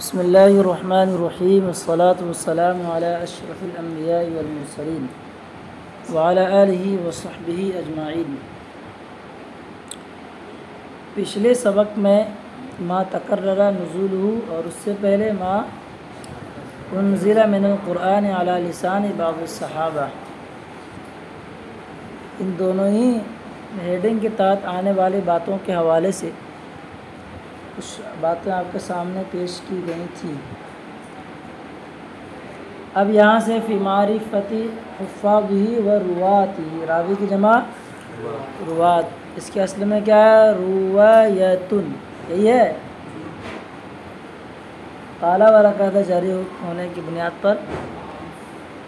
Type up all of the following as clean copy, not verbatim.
بسم اللہ الرحمن الرحیم والصلاة والسلام علی اشرف الانبیاء والمرسلین وعلی آلہ وصحبہ اجمعین۔ پچھلے سبق میں ما تقرر نزولہ اور اس سے پہلے ما انزل من القرآن علی لسان بعض الصحابہ، ان دونوں ہی ہیڈنگ کے تحت آنے والی باتوں کے حوالے سے کچھ باتیں آپ کے سامنے پیش کی گئی تھیں۔ اب یہاں سے فی معرفت حفاظہ و رواتی، راوی کی جمع روات، اس کے اصل میں کیا ہے؟ روایتن، یہی ہے۔ قال ورقہ جاری ہونے کی بنیاد پر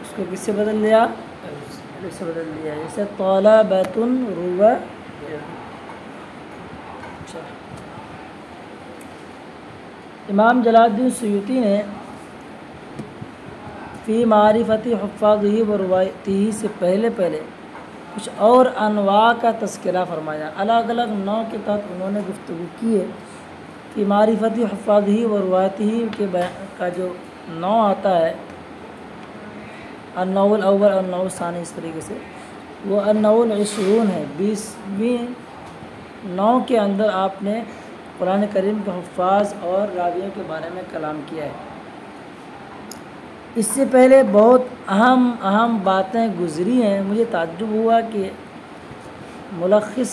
اس کو کس سے بدل دیا؟ الف سے بدل دیا، جیسے طلبۃ روا۔ امام جلال الدین سیوطی نے فی معرفت حفاظہ و روایتہ سے پہلے کچھ اور انواع کا تذکرہ فرمایا، الگ الگ نوع کے تحت انہوں نے گفتگو کی ہے۔ فی معرفت حفاظہ و روایتہ کے کا جو نوع آتا ہے، النوع الاول اور النوع الثانی، اس طریقے سے وہ النوع العشرون ہے، 20ویں نوع کے اندر آپ نے قرآن کریم کے حفاظ اور راویوں کے بارے میں کلام کیا ہے۔ اس سے پہلے بہت اہم باتیں گزری ہیں۔ مجھے تعجب ہوا کہ ملخص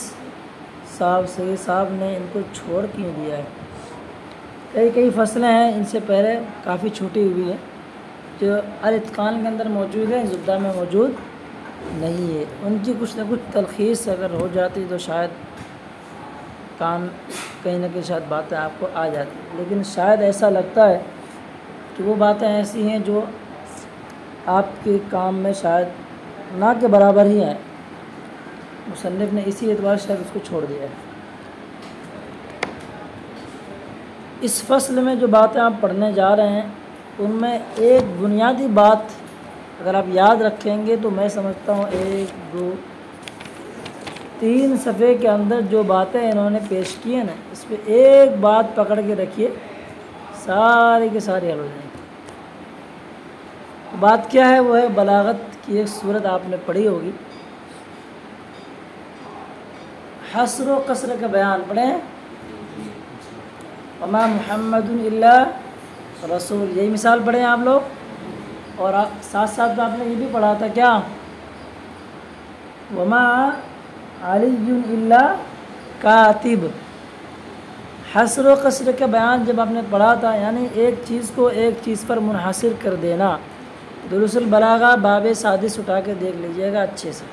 سید صاحب نے ان کو چھوڑ کیوں دیا ہے۔ کئی فصلیں ہیں ان سے پہلے کافی چھوٹی ہوئی ہیں جو الاتقان کے اندر موجود ہے، زبدہ میں موجود نہیں ہے۔ ان کی کچھ نہ کچھ تلخیص اگر ہو جاتی تو شاید کام کہیں نہ کہیں شاید باتیں آپ کو آ جاتی، لیکن شاید ایسا لگتا ہے کہ وہ باتیں ایسی ہیں جو آپ کے کام میں شاید نہ کے برابر ہی ہیں، مصنف نے اسی اعتبار سے شاید اس کو چھوڑ دیا ہے۔ اس فصل میں جو باتیں آپ پڑھنے جا رہے ہیں ان میں ایک بنیادی بات اگر آپ یاد رکھیں گے تو میں سمجھتا ہوں 1 2 3 صفحے کے اندر جو باتیں انہوں نے پیش کی ہیں نا، اس پہ ایک بات پکڑ کے رکھیے، ساری کے ساری حل ہو جائیں گی۔ بات کیا ہے؟ وہ ہے بلاغت کی ایک صورت آپ نے پڑھی ہوگی، حصر و قصر کا بیان پڑھیں، وما محمد الا رسول، یہی مثال پڑھیں آپ لوگ، اور ساتھ ساتھ آپ نے یہ بھی پڑھا تھا کیا؟ وما علی الا کاتب۔ حصر و قصر کا بیان جب آپ نے پڑھا تھا، یعنی ایک چیز کو ایک چیز پر منحصر کر دینا، دروس البلاغہ باب سادس اٹھا کے دیکھ لیجئے گا اچھے سے،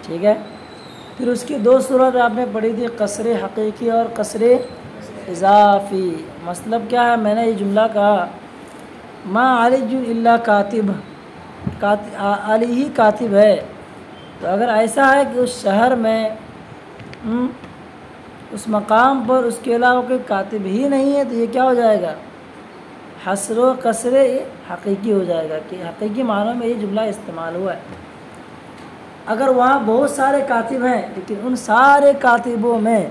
ٹھیک ہے؟ پھر اس کی 2 صورت آپ نے پڑھی تھی، قصر حقیقی اور قصر اضافی۔ مطلب کیا ہے؟ میں نے یہ جملہ کہا ما علی الا کاتب، علی ہی کاتب ہے، تو اگر ایسا ہے کہ اس شہر میں اس مقام پر اس کے علاوہ کوئی کاتب ہی نہیں ہے تو یہ کیا ہو جائے گا؟ حصر و قصر حقیقی ہو جائے گا، کہ حقیقی معنوں میں یہ جملہ استعمال ہوا ہے۔ اگر وہاں بہت سارے کاتب ہیں لیکن ان سارے کاتبوں میں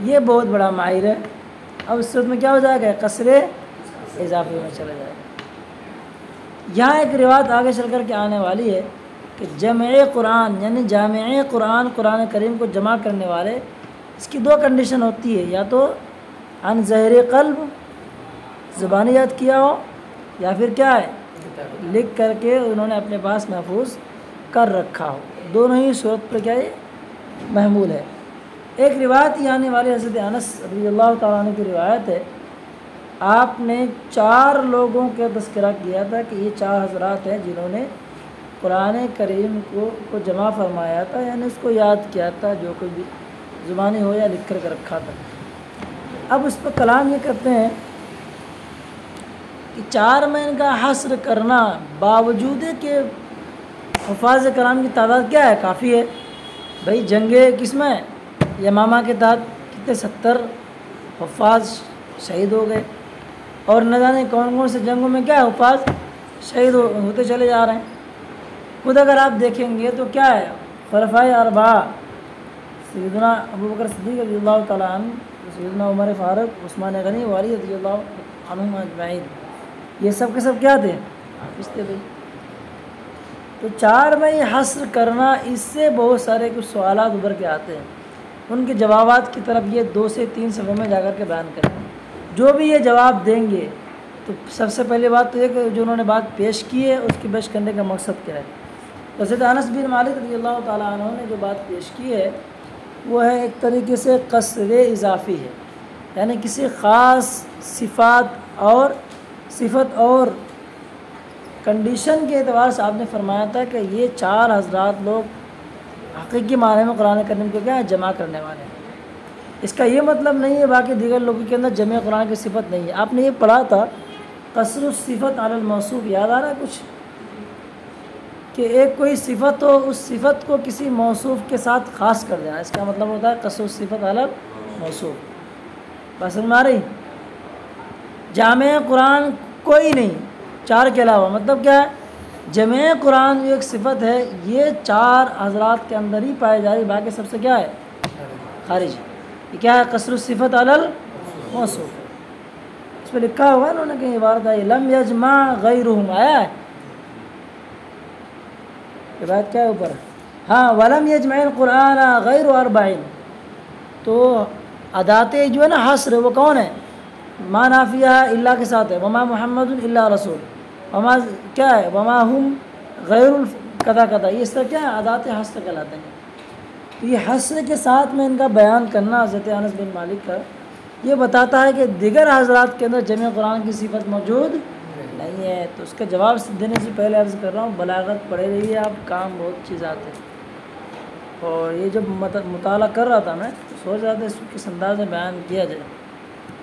یہ بہت بڑا ماہر ہے، اب اس صورت میں کیا ہو جائے گا؟ قصر اضافی میں چلا جائے گا۔ یہاں ایک روایت آگے چل کر کے آنے والی ہے کہ جمع قرآن، یعنی جامع قرآن، قرآن کریم کو جمع کرنے والے، اس کی 2 کنڈیشن ہوتی ہے، یا تو عن ظہر قلب، زبانی یاد کیا ہو، یا پھر کیا ہے؟ لکھ کر کے انہوں نے اپنے پاس محفوظ کر رکھا ہو۔ دونوں ہی صورت پر کیا ہے؟ محمول ہے۔ ایک روایت یہ آنے والی حضرت انس رضی اللہ تعالیٰ عنہ کی روایت ہے، آپ نے 4 لوگوں کا تذکرہ کیا تھا کہ یہ 4 حضرات ہیں جنہوں نے قرآن کریم کو جمع فرمایا تھا، یعنی اس کو یاد کیا تھا، جو کوئی بھی زبانی ہو یا لکھ کر کے رکھا تھا۔ اب اس پر کلام یہ کرتے ہیں کہ 4 میں ان کا حصر کرنا، باوجود کہ حفاظ کرام کی تعداد کیا ہے؟ کافی ہے بھائی۔ جنگ کس میں؟ یمامہ کے تحت کتنے 70 حفاظ شہید ہو گئے، اور نہ جانے کون سے جنگوں میں کیا ہے؟ حفاظ شہید ہوتے چلے جا رہے ہیں۔ خود اگر آپ دیکھیں گے تو کیا ہے؟ خلفائے 4 سیدنا ابوبکر صدیق رضی اللہ تعالیٰ عنہ، سیدنا عمر فاروق، عثمان غنی، علی رضی اللہ عنہم اجمعین، یہ سب کے سب کیا تھے؟ حافظ تھے بھائی۔ تو 4 میں یہ حصر کرنا، اس سے بہت سارے کچھ سوالات ابھر کے آتے ہیں، ان کے جوابات کی طرف یہ 2 سے 3 صفحوں میں جا کر کے بیان کریں۔ جو بھی یہ جواب دیں گے تو سب سے پہلی بات تو یہ کہ جو انہوں نے بات پیش کی ہے اس کی پیش کرنے کا مقصد کیا ہے۔ حضرت انس بن مالک رضی اللہ تعالیٰ عنہ نے جو بات پیش کی ہے وہ ہے ایک طریقے سے قصر اضافی ہے، یعنی کسی خاص صفت اور کنڈیشن کے اعتبار سے آپ نے فرمایا تھا کہ یہ 4 حضرات لوگ حقیقی معنی میں قرآن کریم کو کیا ہے؟ جمع کرنے والے ہیں۔ اس کا یہ مطلب نہیں ہے باقی دیگر لوگوں کے اندر جمع قرآن کی صفت نہیں ہے۔ آپ نے یہ پڑھا تھا قصر الصفت علی الموصوف، یاد آ رہا ہے کچھ؟ کہ ایک کوئی صفت ہو، اس صفت کو کسی موصوف کے ساتھ خاص کر دینا، اس کا مطلب ہوتا ہے قصر الصفت علی الموصوف۔ بات سمجھ میں آ رہی؟ جامع قرآن کوئی نہیں 4 کے علاوہ، مطلب کیا ہے؟ جمع قرآن جو ایک صفت ہے یہ 4 حضرات کے اندر ہی پائے جا رہی، باقی سب سے کیا ہے؟ خارج۔ یہ کیا ہے؟ قصر الصفت علی الموصوف۔ اس پہ لکھا ہوگا انہوں نے کہیں عبارت ہے لم یجمع غیرہم، آیا ہے یہ بات کیا ہے اوپر؟ ہاں ولم یجمع القرآن غیر 40، تو ادات جو ہے نا حصر وہ کون ہے؟ ما نافیہ ہے اللہ کے ساتھ ہے، وما محمد الا رسول، وما کیا ہے؟ وما ہم غیر کذا کذا، یہ سب کیا ہے؟ ادات حصر کہلاتے ہیں۔ تو یہ حصر کے ساتھ میں ان کا بیان کرنا حضرت انس بن مالک کا یہ بتاتا ہے کہ دیگر حضرات کے اندر جمع قرآن کی صفت موجود نہیں ہے۔ تو اس کا جواب دینے سے پہلے عرض کر رہا ہوں بلاغت پڑھے رہیے آپ، کام بہت چیز آتے ہیں۔ اور یہ جب مطالعہ کر رہا تھا میں سوچ رہا تھا اس کس انداز میں بیان کیا جائے،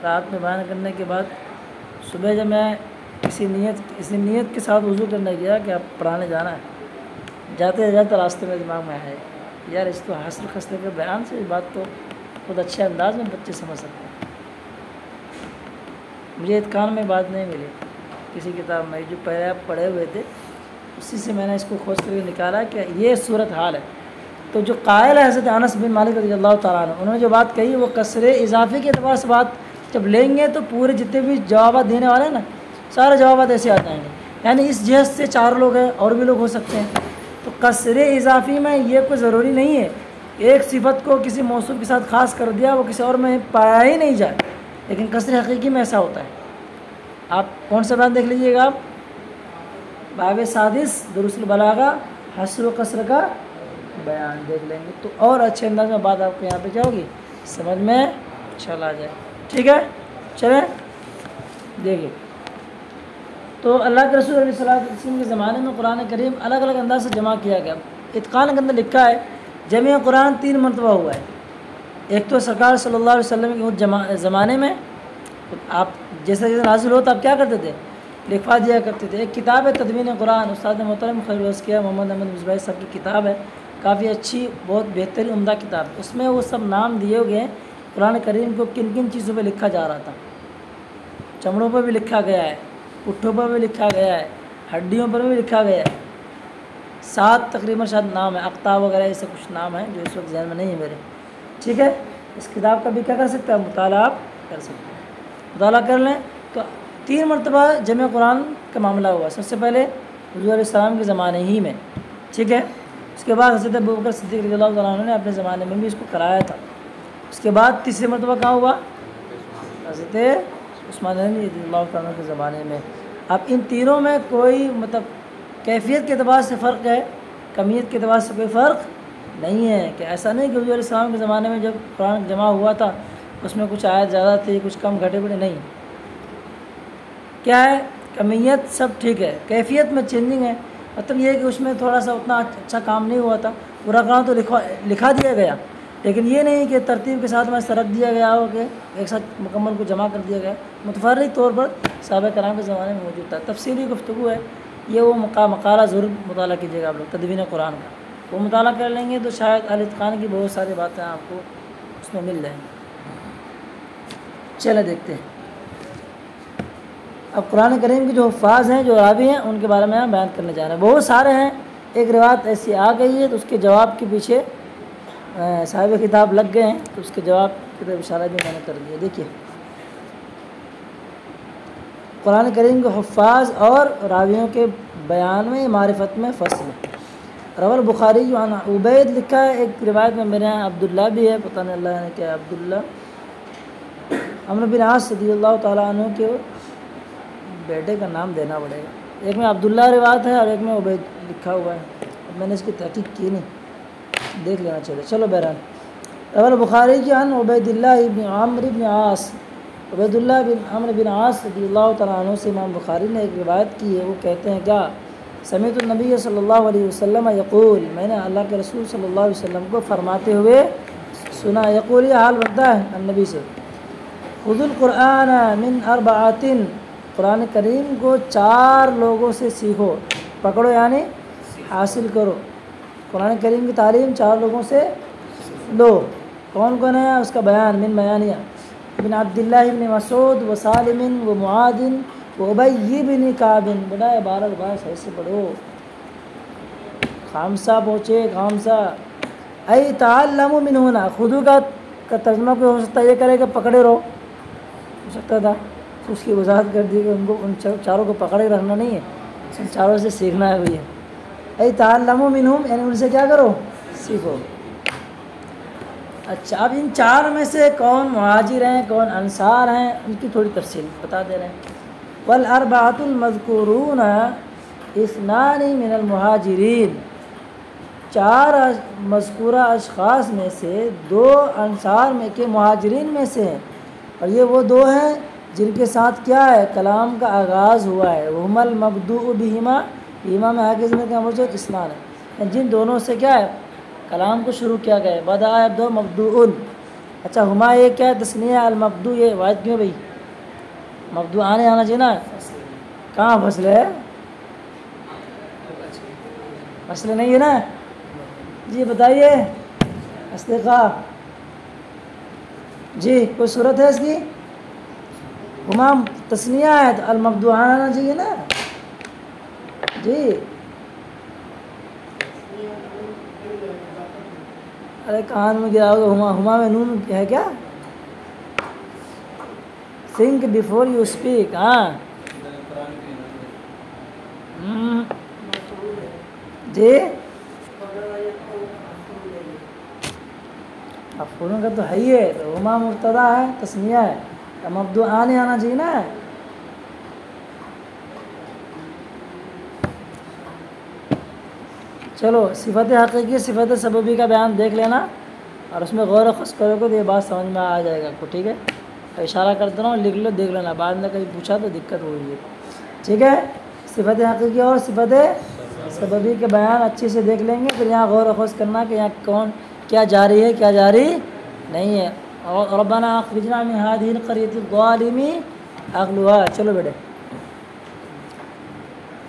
رات میں بیان کرنے کے بعد صبح جب میں اسی نیت کے ساتھ وضو کرنے گیا کہ اب پڑھانے جانا ہے، جاتے جاتے راستے میں دماغ میں ہے یار اس تو حصر خسرے کے بیان سے اس بات تو بہت اچھے انداز میں بچے سمجھ سکتے ہیں۔ مجھے اتقان میں بات نہیں ملی کسی کتاب میں، جو پہلے آپ پڑھے ہوئے تھے اسی سے میں نے اس کو کھوج کر کے نکالا کہ یہ صورت حال ہے۔ تو جو قائل ہے حضرت انس بن مالک رضی اللہ تعالیٰ عنہ، انہوں نے جو بات کہی وہ قصر اضافی کے اعتبار سے بات جب لیں گے تو پورے جتنے بھی جوابات دینے والے ہیں نا سارے جوابات ایسے آ جائیں گے، یعنی اس جہت سے 4 لوگ ہیں اور بھی لوگ ہو سکتے ہیں۔ تو قصر اضافی میں یہ کوئی ضروری نہیں ہے ایک صفت کو کسی موصوف کے ساتھ خاص کر دیا وہ کسی اور میں پایا ہی نہیں جائے، لیکن قصر حقیقی میں ایسا ہوتا ہے۔ آپ کون سا بیان دیکھ لیجیے گا، آپ باب سادس دروس البلاغہ حصر و قصر کا بیان دیکھ لیں گے تو اور اچھے انداز میں بات آپ کو یہاں پہ کیا ہوگی سمجھ میں چلا جائے۔ ٹھیک ہے چلیں دیکھیے، تو اللہ کے رسول علیہ الصلوۃ والسلام کے زمانے میں قرآن کریم الگ الگ انداز سے جمع کیا گیا۔ اتقان کے اندر لکھا ہے جمع قرآن 3 مرتبہ ہوا ہے۔ ایک تو سرکار صلی اللہ علیہ وسلم کے زمانے میں آپ جیسے نازل ہو تو آپ کیا کرتے تھے؟ لکھوا دیا کرتے تھے۔ ایک کتاب ہے تدوین قرآن، استاد محترم خیر الاسقیاء محمد احمد مصباحی صاحب کی کتاب ہے، کافی اچھی بہت بہترین عمدہ کتاب ہے۔ اس میں وہ سب نام دیے گئے ہیں قرآن کریم کو کن کن چیزوں پہ لکھا جا رہا تھا۔ چمڑوں پر بھی لکھا گیا ہے، پٹھوں پر بھی لکھا گیا ہے، ہڈیوں پر بھی لکھا گیا ہے، 7 تقریباً شاید نام ہے، اقطاب وغیرہ ایسے کچھ نام ہیں جو اس وقت ذہن میں نہیں ہے میرے۔ ٹھیک ہے، اس کتاب کا بھی کیا کر سکتے ہیں مطالعہ آپ کر سکتے ہیں، مطالعہ کر لیں۔ تو 3 مرتبہ جمع قرآن کا معاملہ ہوا، سب سے پہلے حضور علیہ السلام کے زمانے ہی میں، ٹھیک ہے۔ اس کے بعد حضرت ابوبکر صدیق رضی اللہ تعالیٰ عنہ نے اپنے زمانے میں بھی اس کو کرایا تھا۔ اس کے بعد تیسری مرتبہ کہاں ہوا؟ حضرت عثمان رضی اللہ تعالیٰ عنہ کے زمانے میں۔ اب ان تینوں میں کوئی مطلب کیفیت کے اعتبار سے فرق ہے، کمیت کے اعتبار سے کوئی فرق نہیں ہے، کہ ایسا نہیں کہ حضور علیہ السلام کے زمانے میں جب قرآن جمع ہوا تھا اس میں کچھ آیت زیادہ تھی کچھ کم گھٹے بڑے، نہیں، کیا ہے کمیت سب ٹھیک ہے، کیفیت میں چینجنگ ہے۔ مطلب یہ ہے کہ اس میں تھوڑا سا اتنا اچھا کام نہیں ہوا تھا، پورا قرآن تو لکھا دیا گیا، لیکن یہ نہیں کہ ترتیب کے ساتھ میں رکھ دیا گیا ہو کہ ایک ساتھ مکمل کو جمع کر دیا گیا، متفرق طور پر صحابہ کرام کے زمانے میں موجود تھا۔ تفصیلی گفتگو ہے یہ، وہ مقالہ ضرور مطالعہ کیجیے گا آپ لوگ تدوین قرآن کا، وہ مطالعہ کر لیں گے تو شاید اہل اتقان کی بہت ساری باتیں آپ کو اس میں مل جائیں گی۔ چلے دیکھتے ہیں اب قرآن کریم کے جو حفاظ ہیں جو راوی ہیں ان کے بارے میں ہم بیان کرنے جا رہے ہیں۔ بہت سارے ہیں، ایک روایت ایسی آ گئی ہے تو اس کے جواب کے پیچھے صاحب کتاب لگ گئے ہیں، تو اس کے جواب کی طرف اشارہ بھی میں نے کر دیا۔ دیکھیے قرآن کریم کے حفاظ اور راویوں کے بیان میں معرفت میں فصل ہے۔ روى البخاری عن عبید لکھا ہے، ایک روایت میں میرے یہاں عبداللہ بھی ہے، پتہ نہیں اللہ نے کیا ہے عبداللہ، عمرو بن عاص رضی اللہ تعالیٰ عنہ کے بیٹے کا نام دینا پڑے گا، ایک میں عبداللہ روایت ہے اور ایک میں عبید لکھا ہوا ہے، میں نے اس کی تحقیق کی نہیں، دیکھ لینا چاہیے، چلو بہرحال روى البخاری کی عن عبید اللہ بن عمرو بن عاص، عبید اللہ بن عمرو بن عاص رضی اللہ تعالیٰ عنہ سے امام بخاری نے ایک روایت کی ہے، وہ کہتے ہیں کیا، سمیعت النبی صلی اللہ علیہ وسلم یقول، میں نے اللہ کے رسول صلی اللہ علیہ وسلم کو فرماتے ہوئے سنا، یقول یہ حال بنتا ہے النبی سے، خذوا القرآن من اربعۃ، قرآن کریم کو 4 لوگوں سے سیکھو، پکڑو یعنی حاصل کرو، قرآن کریم کی تعلیم 4 لوگوں سے لو، کون کون ہے اس کا بیان، من بیانیہ، ابن عبداللہ ابن مسعود و سالم و معاذ و ابی بن کعب، بڑا عبارت بھائی صحیح سے پڑھو، خامسہ پہنچے، خامسہ، ای تعلموا منہنا، خودو کا ترجمہ کوئی ہو سکتا ہے یہ کرے کہ پکڑے رہو، ہو سکتا تھا تو اس کی وضاحت کر دی کہ ان کو ان 4 کو پکڑے رکھنا نہیں ہے، ان 4 سے سیکھنا ہے ہوئی ہے، ای تعلموا منہم یعنی ان سے کیا کرو، سیکھو۔ اچھا اب ان 4 میں سے کون مہاجر ہیں کون انصار ہیں ان کی تھوڑی تفصیل بتا دے رہے ہیں، والاربعۃ المذکورون اثنان من المہاجرین، 4 مذکورہ اشخاص میں سے 2 انصار میں کے مہاجرین میں سے ہیں، اور یہ وہ 2 ہیں جن کے ساتھ کیا ہے کلام کا آغاز ہوا ہے، وہما المبدوء بہما، بہما میں آگے ذمہ کا مرجع اثنان ہے، جن دونوں سے کیا ہے کلام کو شروع کیا گیا ہے، بدأ یبدأ مبدوء، اچھا ہما یہ کیا ہے تثنیہ، المبدوء یہ واحد کیوں بھائی، مبدوء آنا چاہیے نا، کہاں فصل ہے، فصل نہیں ہے نا، جی بتائیے اصدقاء، جی کوئی صورت ہے اس کی، ہما تثنیہ ہے تو المبدوء آنا چاہیے نا، جی ارے کان میں گراؤ گے، ہما میں نون ہے کیا، think before you speak، ہاں جی مفعول کا تو ہے ہی ہے، تو ہما مبتدا ہے تثنیہ ہے، تو مبدوء آنا چاہیے نا، چلو صفت حقیقی صفت سببی کا بیان دیکھ لینا اور اس میں غور و خوض کرو گے تو یہ بات سمجھ میں آ جائے گا کو، ٹھیک ہے، اشارہ کرتا ہوں لکھ لو دیکھ لینا، بعد میں کہیں پوچھا تو دقت ہوئی ہے، ٹھیک ہے، صفت حقیقی اور صفت سببی کے بیان اچھے سے دیکھ لیں گے، پھر یہاں غور و خوض کرنا کہ یہاں کون کیا جاری ہے کیا جاری نہیں ہے، اور ربنا اخرجنا من هذه القرية الظالم اهلها، چلو بیٹے،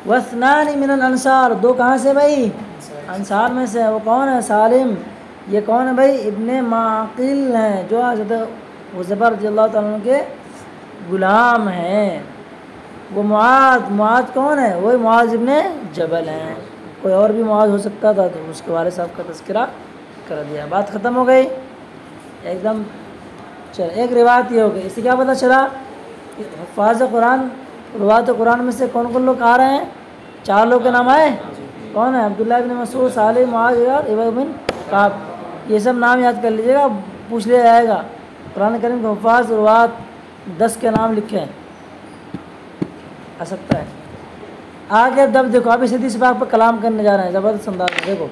واثنان من الانصار، 2 کہاں سے بھائی انصار میں سے، وہ کون ہے سالم، یہ کون ہے بھائی ابن معقل ہیں جو حضرت حذیفہ رضی اللہ تعالیٰ عنہ کے غلام ہیں، وہ معاذ کون ہے، وہی معاذ ابن جبل ہیں، کوئی اور بھی معاذ ہو سکتا تھا تو اس کے والد صاحب کا تذکرہ کر دیا، بات ختم ہو گئی ایک دم، چل ایک روایت یہ ہو گئی، اس سے کیا پتہ چلا حفاظ قرآن روایت قرآن میں سے کون کون لوگ آ رہے ہیں، 4 لوگ کے نام آئے، کون ہے عبداللہ ابن مسعود، سالم، معاذ اور ابی بن کعب، یہ سب نام یاد کر لیجیے گا، پوچھ لیا جائے گا، قرآن کریم کے حفاظ روایت 10 کے نام لکھیں آ سکتا ہے، آگے اب دیکھو اب اس حدیث باب پر کلام کرنے جا رہے ہیں، زبردست انداز میں دیکھو،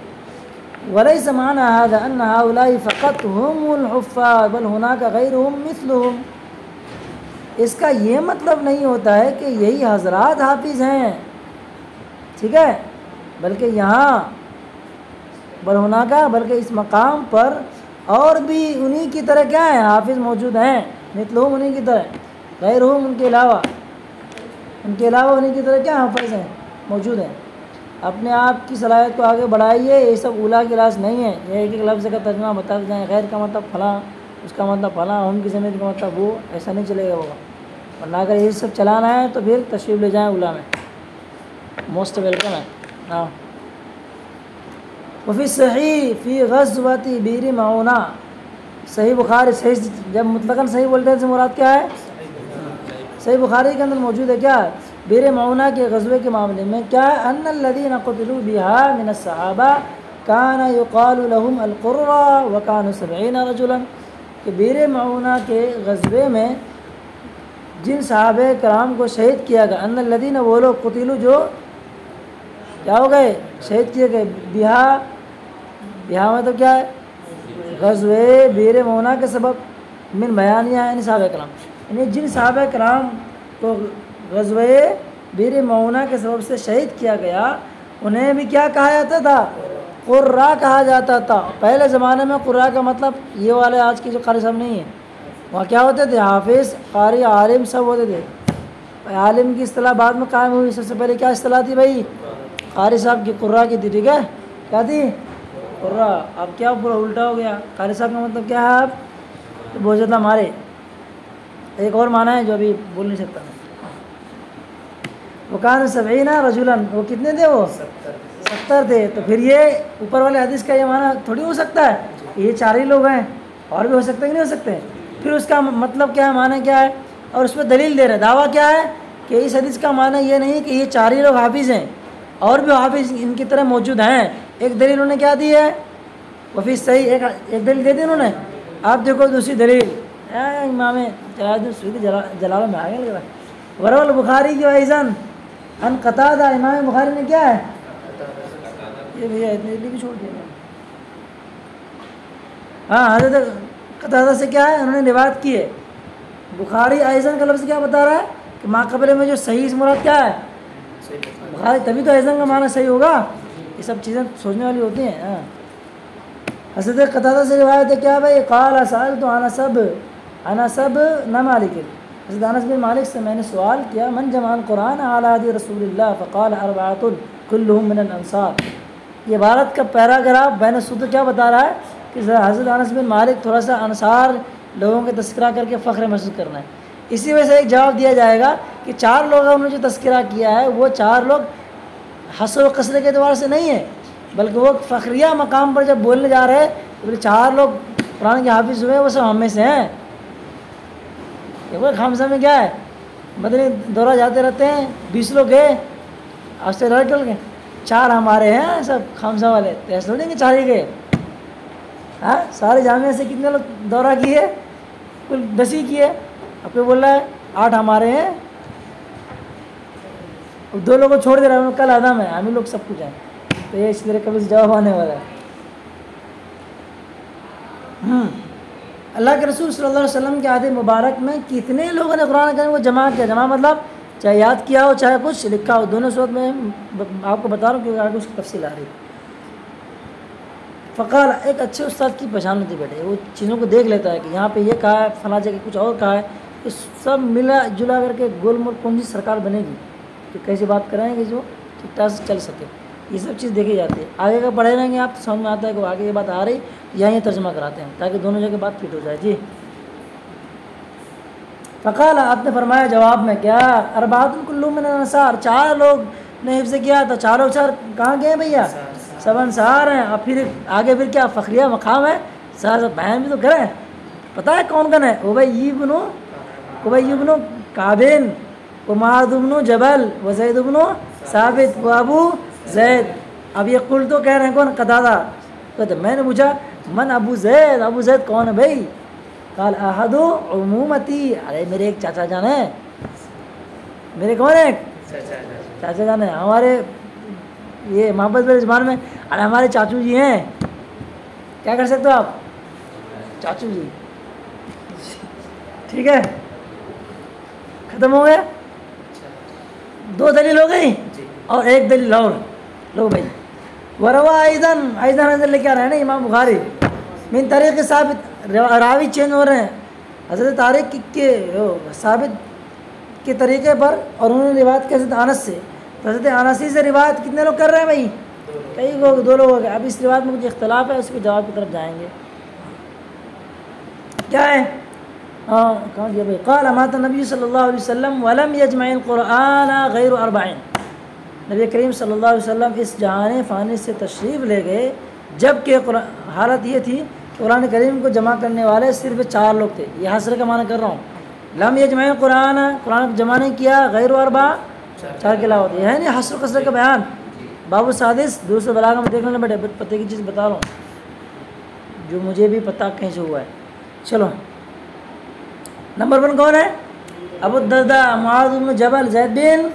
وَلَيْسَ مَعْنَى هَذَا أَنَّ هَؤُلَاءِ فَقَطْ هُمُ الْحُفَّاظُ بَلْ هُنَاكَ غَيْرُهُمْ مِثْلُهُمْ، اس کا یہ مطلب نہیں ہوتا ہے کہ یہی حضرات حافظ ہیں، ٹھیک ہے، بلکہ یہاں بل هُنَاكَ، بلکہ اس مقام پر اور بھی انہی کی طرح کیا ہیں حافظ موجود ہیں، مثلہم انہی کی طرح، غیرہم ان کے علاوہ انہی کی طرح کیا حافظ ہیں موجود ہیں، اپنے آپ کی صلاحیت کو آگے بڑھائیے، یہ سب اولا کی راس نہیں ہے، یہ ایک لفظ کا ترجمہ بتا جائیں، غیر کا مطلب فلاں، اس کا مطلب فلاں، ہم کی ضمیر کا مطلب وہ، ایسا نہیں چلے گا، ہوگا، ورنہ اگر یہ سب چلانا ہے تو پھر تشریف لے جائیں اولا میں، موسٹ ویلکم ہے، ہاں۔ وفی صحیح فی غزوۃ بئر معونہ، صحیح بخاری، صحیح جب مطلقاً صحیح بولتے ہیں سے مراد کیا ہے، صحیح بخاری کے اندر موجود ہے کیا بیر معونہ کے غزوے کے معاملے میں کیا ان الذین قتلوا بها من الصحابہ کان یقال لهم القرى وكانوا 70 رجلا کہ بیر معونہ کے غزوے میں جن صحابہ کرام کو شہید کیا گیا ان الذین وہ لوگ قتلوا جو کیا ہو گئے شہید کیے گئے بہا مطلب کیا ہے غزوے بیر معونہ کے سبب من بیانیہ یعنی صحابہ کرام یعنی جن صحابہ کرام کو غزوے بیر معونہ کے سبب سے شہید کیا گیا انہیں بھی کیا کہا جاتا تھا قرہ کہا جاتا تھا پہلے زمانے میں قرہ کا مطلب یہ والے آج کے جو قاری صاحب نہیں ہیں وہاں کیا ہوتے تھے حافظ قاری عالم سب ہوتے تھے عالم کی اصطلاح بعد میں قائم ہوئی سب سے پہلے کیا اصطلاح تھی بھائی قاری صاحب کی قرہ کی تھی ٹھیک ہے کیا تھی قرہ اب کیا پورا الٹا ہو گیا قاری صاحب کا مطلب کیا ہے آپ بہت زیادہ ہمارے ایک اور معنی ہے جو ابھی بول نہیں سکتا میں وکان 70 رجلا وہ کتنے تھے وہ 70 تھے تو پھر یہ اوپر والے حدیث کا یہ معنی تھوڑی ہو سکتا ہے یہ 4 ہی لوگ ہیں اور بھی ہو سکتے ہیں کہ نہیں ہو سکتے پھر اس کا مطلب کیا ہے معنی کیا ہے اور اس پہ دلیل دے رہے دعویٰ کیا ہے کہ اس حدیث کا معنی یہ نہیں کہ یہ 4 ہی لوگ حافظ ہیں اور بھی حافظ ان کی طرح موجود ہیں ایک دلیل انہوں نے کیا دی ہے وہ پھر صحیح ایک دلیل دے دی انہوں نے آپ دیکھو دوسری دلیل امام جلالہ میں آگے لگ رہا ہے ورول بخاری کی ایزن ان قتادہ امام بخاری نے کیا ہے یہ بھیا اتنے بھی چھوڑ دیا ہاں حضرت قتادہ سے کیا ہے انہوں نے روایت کی ہے بخاری ایزن کا لفظ کیا بتا رہا ہے کہ ما قبل میں جو صحیح سے مراد کیا ہے بخاری تبھی تو ایزن کا معنی صحیح ہوگا یہ سب چیزیں سوچنے والی ہوتی ہیں ہاں حضرت قتادہ سے روایت ہے کیا بھائی قال سألت انس بن مالک حضرت انس بن مالک سے میں نے سوال کیا من جمع القرآن علی عہد رسول اللہ فقال 4 كلهم من الانصار یہ عبارت کا پیراگراف بین السطور کیا بتا رہا ہے کہ حضرت انس بن مالک تھوڑا سا انصار لوگوں کے تذکرہ کر کے فخر محسوس کرنا ہے اسی وجہ سے ایک جواب دیا جائے گا کہ 4 لوگوں نے جو تذکرہ کیا ہے وہ 4 لوگ حصر و قصر کے اعتبار سے نہیں ہے بلکہ وہ فخریہ مقام پر جب بولنے جا رہے ہیں تو 4 لوگ قرآن کے حافظ ہوئے وہ سب ہم میں سے ہیں خامسہ میں کیا ہے مدنی دورہ جاتے رہتے ہیں 20 لوگ گئے آسٹریلیا چل گئے 4 ہمارے ہیں سب خامسہ والے تو ایسے ہو جائیں گے 4 ہی گئے ہاں سارے جامعہ سے کتنے لوگ دورہ کیے کل 10 ہی کیے اب پہ بول رہا ہے 8 ہمارے ہیں 2 لوگوں کو چھوڑ دے رہا ہے کل آدم ہے ہم ہی لوگ سب کچھ ہیں تو یہ اس طرح کبھی سے جواب آنے والا ہے اللہ کے رسول صلی اللہ علیہ وسلم کے عہد مبارک میں کتنے لوگوں نے قرآن کریم کو جمع کیا جمع مطلب چاہے یاد کیا ہو چاہے کچھ لکھا ہو دونوں صورت میں آپ کو بتا رہا ہوں کیونکہ آگے اس کی تفصیل آ رہی فقال ایک اچھے استاد کی پہچان ہوتی بیٹے وہ چیزوں کو دیکھ لیتا ہے کہ یہاں پہ یہ کہا ہے فلاں جگہ کچھ اور کہا ہے اس سب ملا جلا کر کے گول مول کون سی سرکار بنے گی کہ کیسی بات کریں گے جو ٹھیک ٹھاک سے چل سکے یہ سب چیز دیکھی جاتی ہے آگے کا پڑھے رہیں گے آپ تو سمجھ میں آتا ہے کہ آگے یہ بات آ رہی یہاں یہ ترجمہ کراتے ہیں تاکہ دونوں جگہ بات فٹ ہو جائے جی فقال آپ نے فرمایا جواب میں کیا 4 كلهم من الانصار 4 لوگ نے حفظ کیا تھا 4 کہاں گئے بھیا سب انصار ہیں اور پھر آگے پھر کیا فخریہ مقام ہے سب بہن بھی تو کریں پتہ ہے کون کون ہے ابی بن کعب ومعاذ بن جبل وزید بن ثابت و ابو زید اب یہ قل تو کہہ رہے ہیں کون قتادہ کہتے میں نے پوچھا من ابو زید کون ہے بھائی قال احد عمومتی ارے میرے ایک چاچا جان ہیں میرے کون ہیں چاچا جان ہیں ہمارے یہ محبت بڑے زبان میں ارے ہمارے چاچو جی ہیں کیا کر سکتے ہو آپ چاچو جی ٹھیک ہے ختم ہو گیا 2 دلیل ہو گئی اور ایک دلیل اور لو بھائی وروا ایزن لے کے آ رہے ہیں نا امام بخاری من طریق ثابت راوی چینج ہو رہے ہیں حضرت طارق کے ثابت کے طریقے پر اور انہوں نے روایت کی حضرت انس سے حضرت انسی سے روایت کتنے لوگ کر رہے ہیں بھائی کئی لوگ 2 لوگ ہو گئے اب اس روایت میں کچھ اختلاف ہے اس کے جواب کی طرف جائیں گے کیا ہے کہاں گیا بھائی قال مات نبی صلی اللہ علیہ وسلم ولم یجمع القرآن غیر 40 نبی کریم صلی اللہ علیہ وسلم اس جہان فانی سے تشریف لے گئے جب کہ حالت یہ تھی کہ قرآن کریم کو جمع کرنے والے صرف 4 لوگ تھے یہ حسر کا معنی کر رہا ہوں لم یجمع قرآن، قرآن کو جمع نہیں کیا، غیر اربع، 4 کے علاوہ. یہ ہے نہیں حصر و قصر کا بیان. باب السادس دوسرے بلاغہ میں دیکھ لینا بیٹے، پتہ کی چیز بتا رہا ہوں جو مجھے بھی پتہ کہیں سے ہوا ہے. چلو نمبر 1 کون ہے؟ ابو الدرداء، معاذ بن جبل، زید بن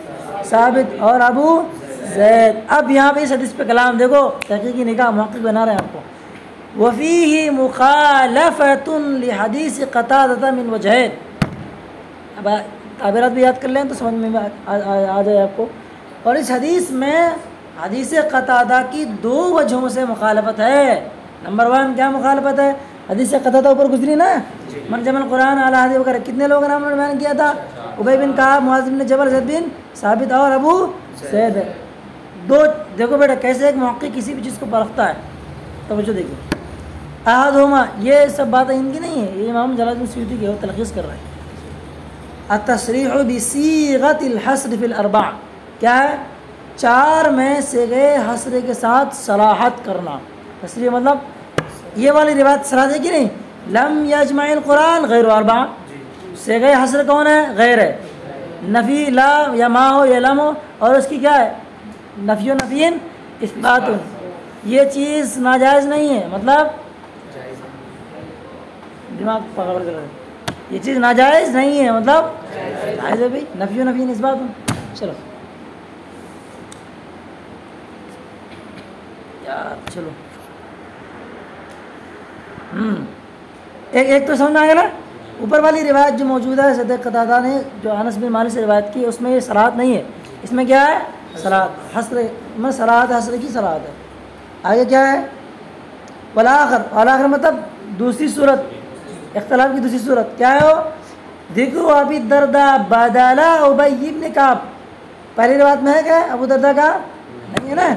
ثابت اور ابو زید. اب یہاں پہ اس حدیث پہ کلام دیکھو، تحقیقی نگاہ محقق بنا رہے ہیں آپ کو. وفیہ مخالفۃ لحدیث قتادہ من وجہین. اب تعبیرات بھی یاد کر لیں تو سمجھ میں آ جائے آپ کو. اور اس حدیث میں حدیث قتادہ کی 2 وجہوں سے مخالفت ہے. نمبر 1 کیا مخالفت ہے؟ حدیث قتادہ اوپر گزری نا، من جمع القرآن علی حدیث وغیرہ. کتنے لوگوں نے ہم نے بیان کیا تھا؟ ابی بن کعب، معاذ بن جبل، زید بن ثابت اور ابو زید. 2 دیکھو بیٹا کیسے ایک محقق کسی بھی چیز کو پرکھتا ہے. توجہ دیکھیے. احدہما، یہ سب باتیں ان کی نہیں ہیں، یہ امام جلال الدین سیوطی کی وہ تلخیص کر رہے ہیں. التصریح بصیغۃ الحصر فی الاربع، کیا ہے؟ 4 میں صیغہ حصر کے ساتھ صراحت کرنا. تصریح مطلب یہ والی روایت صراحت ہے کہ نہیں؟ لم یجمع القرآن غیر اربع، صیغہ حصر کون ہے؟ غیر ہے. نفی لا یا ما ہو یا لم ہو، اور اس کی کیا ہے؟ نفی و نفین اثبات. یہ چیز ناجائز نہیں ہے، مطلب دماغ پکڑ کر، یہ چیز ناجائز نہیں ہے مطلب جائز ہے بھائی. نفی و نفین اثبات. چلو یار چلو ایک تو سمجھ میں آ گیا نا. اوپر والی روایت جو موجود ہے حضرت قتادہ نے جو انس بن مالک سے روایت کی، اس میں یہ صراحت نہیں ہے. اس میں کیا ہے؟ صراحت حصر میں، صراحت حصر کی صراحت ہے. آگے کیا ہے؟ والآخر، والآخر مطلب دوسری صورت، اختلاف کی دوسری صورت کیا ہے؟ وہ ذکر ابی الدرداء بدل ابی بن کعب. پہلی روایت میں ہے کیا؟ ابو درداء کا نہیں ہے نا،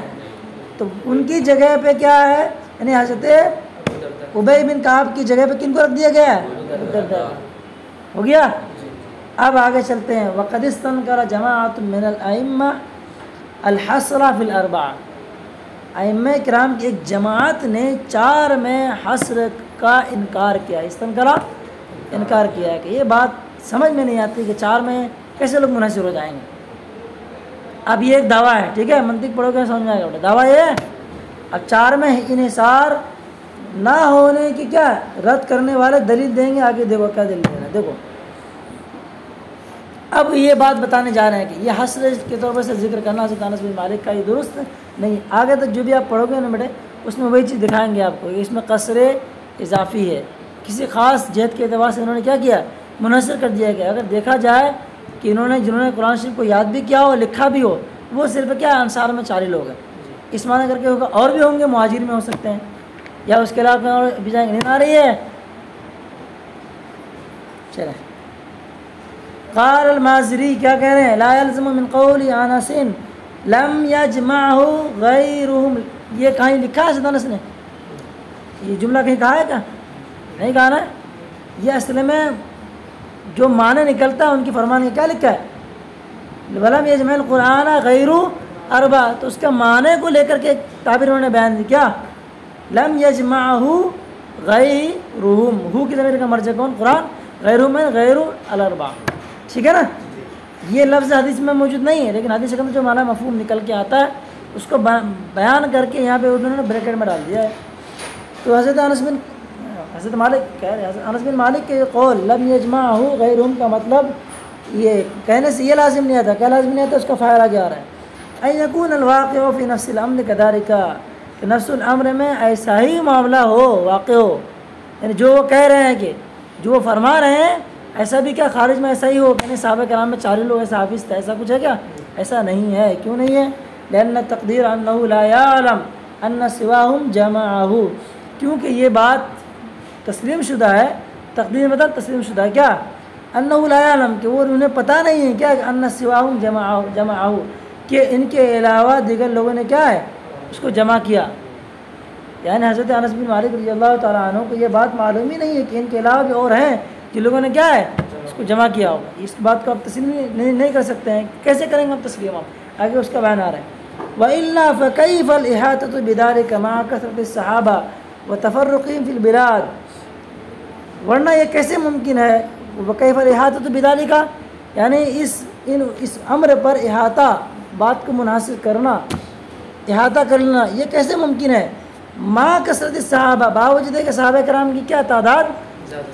تو ان کی جگہ پہ کیا ہے؟ یعنی حضرت ابی بن کعب کی جگہ پہ کن کو رکھ دیا گیا ہے؟ ابو درداء. ہو گیا. اب آگے چلتے ہیں. وقد استنکر جماعۃ من الائمہ الحصر فی الاربع. ائمہ کرام کی ایک جماعت نے 4 میں حصر کا انکار کیا. استنکرہ انکار کیا ہے کہ یہ بات سمجھ میں نہیں آتی کہ 4 میں کیسے لوگ منحصر ہو جائیں گے. اب یہ ایک دعویٰ ہے، ٹھیک ہے، منطق پڑھو گے سمجھ میں آئے گا. دعویٰ یہ ہے اب 4 میں انحصار نہ ہونے کی کیا رد کرنے والے دلیل دیں گے. آگے دیکھو کیا دلیل دینا. دیکھو اب یہ بات بتانے جا رہے ہیں کہ یہ حصر کے طور پر سے ذکر کرنا حضرت انس بن مالک کا یہ درست نہیں. آگے تک جو بھی آپ پڑھو گے نا بیٹے اس میں وہی چیز دکھائیں گے آپ کو. اس میں قصر اضافی ہے، کسی خاص جہت کے اعتبار سے انہوں نے کیا کیا؟ منحصر کر دیا گیا. اگر دیکھا جائے کہ جنہوں نے قرآن شریف کو یاد بھی کیا ہو، لکھا بھی ہو، وہ صرف کیا انصار میں 4 لوگ ہیں. اس معنی کر کے ہوگا اور بھی ہوں گے، مہاجر میں ہو سکتے ہیں یا اس کے علاوہ میں اور بھی جائیں گے. نہیں آ رہی ہے؟ چلیں. قال المازری کیا کہہ رہے ہیں؟ لا يلزم من قول انس لم يجمعه غيرهم. یہ کہیں لکھا ہے حضرت انس نے؟ یہ جملہ کہیں کہا ہے کیا؟ نہیں کہا نا. یہ اصل میں جو معنی نکلتا ہے ان کی فرمان میں کیا لکھا ہے؟ ولم يجمع القرآن غیر اربع. تو اس کا معنی کو لے کر کے تعبیر انہوں نے بیان دی. کیا؟ لم يجمعه غیرهم. ہو کی ضمیر کا مرجع کون؟ قرآن. غیرهم میں غیر الاربع. ٹھیک ہے نا. یہ لفظ حدیث میں موجود نہیں ہے، لیکن حدیث کے اندر جو معنی مفہوم نکل کے آتا ہے اس کو بیان کر کے یہاں پہ انہوں نے بریکٹ میں ڈال دیا ہے. تو حضرت مالک کہہ رہے ہیں، حضرت انس بن مالک کے قول لم یجمعہ غیرہم کا مطلب یہ کہنے سے یہ لازم نہیں آتا. کیا لازم نہیں آتا؟ اس کا فائدہ آگے آ رہا ہے. ان یکون الواقع فی نفس الامر کذالک، کہ نفس الامر میں ایسا ہی معاملہ ہو، واقع ہو، یعنی جو وہ کہہ رہے ہیں کہ جو وہ فرما رہے ہیں ایسا بھی کیا خارج میں ایسا ہی ہو. یعنی صحابہ کرام میں 4 لوگ ایسا حافظ تھا، ایسا کچھ ہے کیا؟ ایسا نہیں ہے. کیوں نہیں ہے؟ لأن تقدیر انہ لا یعلم ان سواہم جمعہ، کیونکہ یہ بات تسلیم شدہ ہے. تقدیر مطلب تسلیم شدہ ہے کیا؟ انہ لا یعلم کہ وہ انہیں پتہ نہیں ہے کیا ان سواہم جمعہ کہ ان کے علاوہ دیگر لوگوں نے کیا ہے اس کو جمع کیا. یعنی حضرت انس بن مالک رضی اللہ تعالیٰ عنہ کو یہ بات معلوم ہی نہیں ہے کہ ان کے علاوہ بھی اور ہیں کہ لوگوں نے کیا ہے اس کو جمع کیا ہوگا. اس بات کو آپ تسلیم نہیں کر سکتے ہیں. کیسے کریں گے ہم تسلیم؟ آپ آگے اس کا بیان آ رہا ہے. وَإِلَّا فَكَيْفَ الْإِحَاطَةُ بِذَلِكَ مَعَ كَثْرَةِ الصَّحَابَةِ وَتَفَرُّقِهِمْ فِي الْبِلَادِ. ورنہ یہ کیسے ممکن ہے وکیف الاحاطۃ بذالک، یعنی اس امر پر احاطہ، بات کو منحصر کرنا، احاطہ کر لینا، یہ کیسے ممکن ہے؟ ما کثرت صحابہ، باوجود کہ صحابہ کرام کی کیا تعداد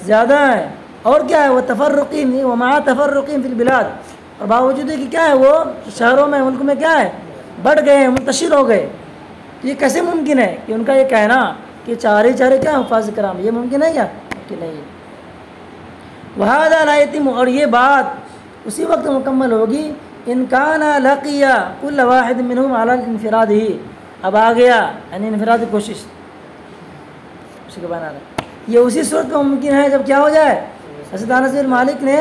زیادہ ہے، اور کیا ہے وہ تفرقین، ومع تفرقین فی البلاد، اور باوجود کہ کیا ہے وہ شہروں میں ملک میں کیا ہے بڑھ گئے ہیں، منتشر ہو گئے. یہ کیسے ممکن ہے کہ ان کا یہ کہنا کہ چارے کیا حفاظ کرام، یہ ممکن ہے کیا کہ نہیں؟ وہذا لا یتم، اور یہ بات اسی وقت مکمل ہوگی ان کان لقی کل واحد منہم علی الانفراد ہی، اب آ گیا یعنی انفرادی کوشش، اسی کے بنا رہا یہ اسی صورت میں ممکن ہے جب کیا ہو جائے، حضرت انس بن مالک نے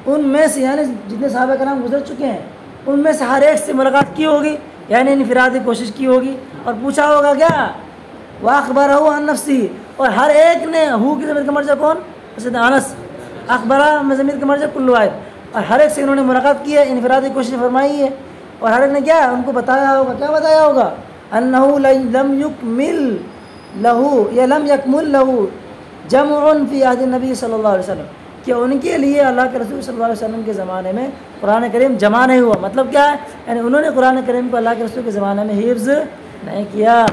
ان میں سے یعنی جتنے صحابہ کرام گزر چکے ہیں ان میں سے ہر ایک سے ملاقات کی ہوگی، یعنی انفرادی کوشش کی ہوگی، اور پوچھا ہوگا کیا واخبرہ عن نفسی، اور ہر ایک نے ہو کی ضمیر کا مرجع کون؟ حضرت انس، اخبرہ میں ضمیر کا مرجع کل واحد، اور ہر ایک سے انہوں نے ملاقات کی ہے، انفرادی کوشش فرمائی ہے، اور ہر ایک نے کیا ان کو بتایا ہوگا، کیا بتایا ہوگا؟ انہ لم یکمل لہو یا لم یکمل لہو جمع فی عہد النبی صلی اللہ علیہ وسلم، کہ ان کے لیے اللہ کے رسول صلی اللہ علیہ وسلم کے زمانے میں قرآن کریم جمع نہیں ہوا. مطلب کیا ہے؟ یعنی انہوں نے قرآن کریم کو اللہ کے رسول کے زمانے میں حفظ نہیں کیا.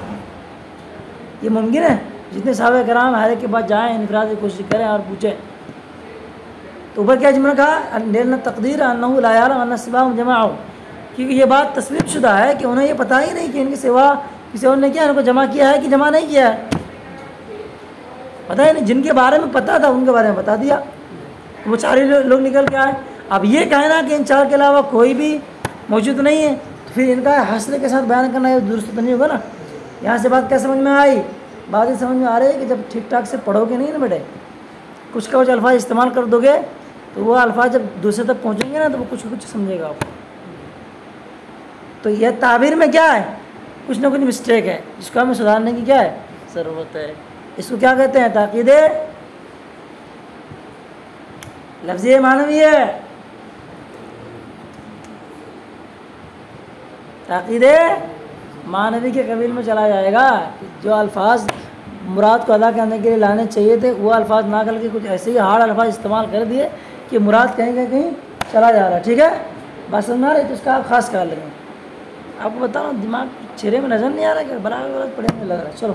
یہ ممکن ہے جتنے صحابہ کرام ہر ایک کے بعد جائیں انفراد کی کوشش کریں اور پوچھیں. تو اوپر کیا جملہ کہا؟ لینا تقدیر انہ لا یعلم ان سواهم جمع، کیونکہ یہ بات تسلیم شدہ ہے کہ انہیں یہ پتہ ہی نہیں کہ ان کے سوا کسی اور نے کیا ان کو جمع کیا ہے کہ جمع نہیں کیا ہے، پتہ ہی نہیں. جن کے بارے میں پتہ تھا ان کے بارے میں بتا دیا، وہ چار ہی لوگ نکل کے آئے. اب یہ کہنا کہ ان چار کے علاوہ کوئی بھی موجود نہیں ہے تو پھر ان کا حسرے کے ساتھ بیان کرنا یہ درست تو نہیں ہوگا نا. یہاں سے بات کیا سمجھ میں آئی؟ بات یہ سمجھ میں آ رہی ہے کہ جب ٹھیک ٹھاک سے پڑھو گے نہیں نا بیٹے، کچھ کا کچھ الفاظ استعمال کر دو گے تو وہ الفاظ جب دوسرے تک پہنچیں گے نا تو وہ کچھ سمجھے گا آپ کو. تو یہ تعبیر میں کیا ہے؟ کچھ نہ کچھ مسٹیک ہے جس کو ہمیں سدھارنے کی کیا ہے ضرورت ہے. اس کو کیا کہتے ہیں؟ تاکید لفظی معنوی ہے، تاکید معنوی کے قبیل میں چلا جائے گا. جو الفاظ مراد کو ادا کرنے کے لیے لانے چاہیے تھے وہ الفاظ نہ کر کے کچھ ایسے ہی ہارڈ الفاظ استعمال کر دیے کہ مراد کہیں چلا جا رہا ہے. ٹھیک ہے بات سمجھنا رہے تو اس کا آپ خاص خیال لیں. آپ کو بتا رہا ہوں دماغ چہرے میں نظر نہیں آ رہا کہ برابر پڑھنے لگ رہا ہے. چلو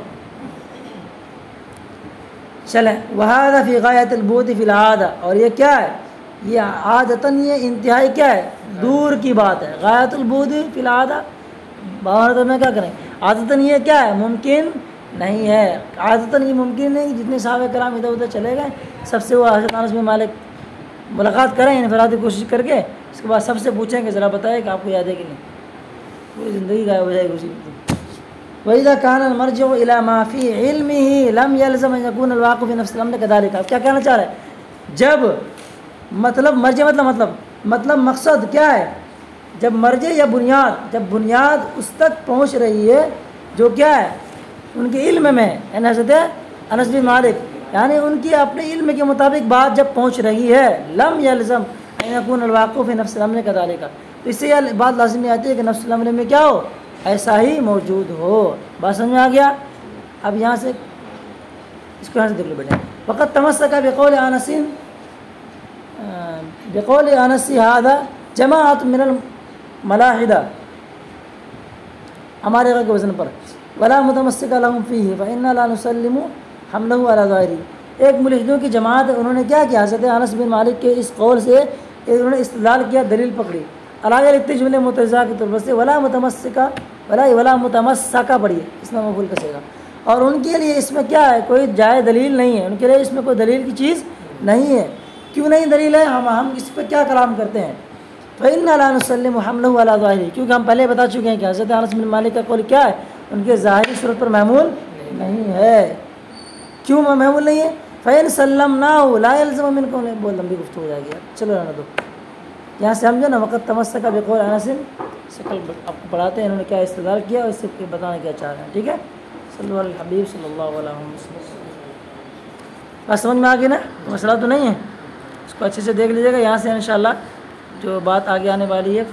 چلیں. وہذا فی غایت البعد فی العادہ، اور یہ کیا ہے؟ یہ عادتاً یہ انتہائی کیا ہے دور کی بات ہے. غایت البعد فی العادہ باور میں کیا کریں؟ عادتاً یہ کیا ہے ممکن نہیں ہے. عادتاً یہ ممکن نہیں کہ جتنے صحابہ کرام ادھر ادھر چلے گئے سب سے وہ حضرت انس بن مالک ملاقات کریں انفرادی کوشش کر کے، اس کے بعد سب سے پوچھیں کہ ذرا بتائیں کہ آپ کو یاد ہے کہ نہیں. پوری زندگی غائب ہو جائے گی اسی میں. وَإِذَا كَانَ الْمَرْجِعُ إِلَى مَا فِي عِلْمِهِ لَمْ يَلْزَمْ أَنْ يَكُونَ الْوَاقِعُ فِي نَفْسِ الْأَمْرِ كَذَلِكَ. اب کیا کہنا چاہ رہے ہیں؟ جب مطلب مقصد کیا ہے؟ جب مرجع یا جب بنیاد اس تک پہنچ رہی ہے جو کیا ہے ان کے علم میں، یعنی حضرت انس بن مالک یعنی ان کی اپنے علم کے مطابق بات جب پہنچ رہی ہے، لم یلزم ان یکون الواقع فی نفس الامر کذالک، تو اس سے یہ بات لازمی آتی ہے کہ نفس الامر میں کیا ہو ایسا ہی موجود ہو. بات سمجھ میں آ گیا؟ اب یہاں سے اس کو یہاں سے دیکھ لو بیٹے. وقت تمسک بقول انس هذا جماعت من الملاحدہ ہمارے کے وزن پر، ولا متمسک لهم فیہ فإنا لا نسلم حمله على ظاہری. ایک ملحدوں کی جماعت انہوں نے کیا کیا؟ حضرت انس بن مالک کے اس قول سے انہوں نے استدلال کیا، دلیل پکڑی. علاوہ اتنے جملے متضاد کی طرف سے ولا متمسکہ پڑھیے اس میں مفعول کا صیغہ، اور ان کے لیے اس میں کیا ہے کوئی جائز دلیل نہیں ہے، ان کے لیے اس میں کوئی دلیل کی چیز نہیں ہے. کیوں نہیں دلیل ہے؟ ہم اس پہ کیا کلام کرتے ہیں؟ فإنا لا نسلم حمله على ظاہری، کیونکہ ہم پہلے بتا چکے ہیں کہ حضرت انس بن مالک کا قول کیا ہے ان کے ظاہری صورت پر محمول نہیں ہے. کیوں محمول نہیں ہے؟ فإن سلمناه لا يلزم منكم، بہت لمبی گفتگو ہو جائے گی. چلو رہنے دو یہاں سے ہم جو نا وقت تمسک بقول انس سے کل آپ کو پڑھاتے ہیں انہوں نے کیا استدلال کیا اور اس سے بتانا کیا چاہ رہے ہیں. ٹھیک ہے صلی اللہ علیہ حبیب صلی اللہ علیہ وسلم. بات سمجھ میں آ گئی نا؟ مسئلہ تو نہیں ہے، اس کو اچھے سے دیکھ لیجیے گا. یہاں سے انشاءاللہ جو بات آگے آنے والی ہے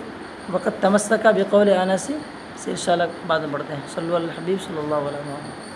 وقت تمسک بقول انس سے انشاءاللہ بعد میں پڑھتے ہیں. صلی اللہ علیہ حبیب صلی اللہ علیہ وسلم.